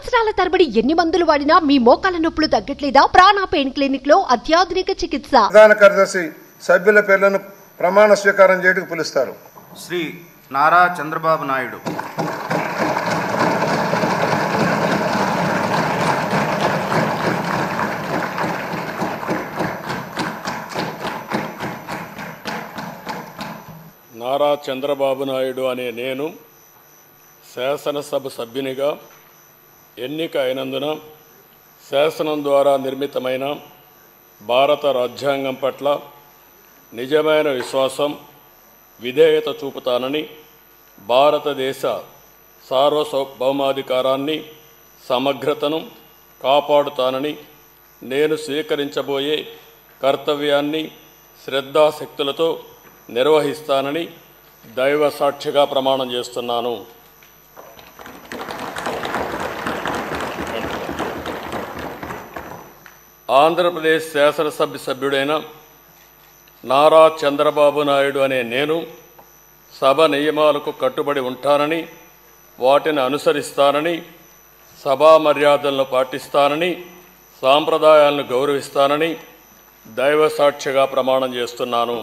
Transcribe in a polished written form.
సంవత్సరాల తరబడి ఎన్ని మందులు వాడినా మీ మోకాల నొప్పులు తగ్గట్లేదా? ప్రాణ పెయిన్ క్లినిక్ లో అత్యాధునిక చికిత్స. ప్రధాన కార్యదర్శి సభ్యుల పేర్లను ప్రమాణ స్వీకారం చేయడానికి పిలుస్తారు. శ్రీ నారా చంద్రబాబు నాయుడు, నారా చంద్రబాబు నాయుడు అనే నేను శాసనసభ సభ్యునిగా ఎన్నిక అయినందున శాసనం ద్వారా నిర్మితమైన భారత రాజ్యాంగం పట్ల నిజమైన విశ్వాసం, విధేయత చూపుతానని, భారతదేశ సార్వభౌమాధికారాన్ని, సమగ్రతను కాపాడుతానని, నేను స్వీకరించబోయే కర్తవ్యాన్ని శ్రద్ధాశక్తులతో నిర్వహిస్తానని దైవ సాక్షిగా ప్రమాణం చేస్తున్నాను. ఆంధ్రప్రదేశ్ శాసనసభ సభ్యుడైన నారా చంద్రబాబు నాయుడు అనే నేను సభ నియమాలకు కట్టుబడి ఉంటానని, వాటిని అనుసరిస్తానని, సభా మర్యాదలను పాటిస్తానని, సాంప్రదాయాలను గౌరవిస్తానని దైవ సాక్షిగా ప్రమాణం చేస్తున్నాను.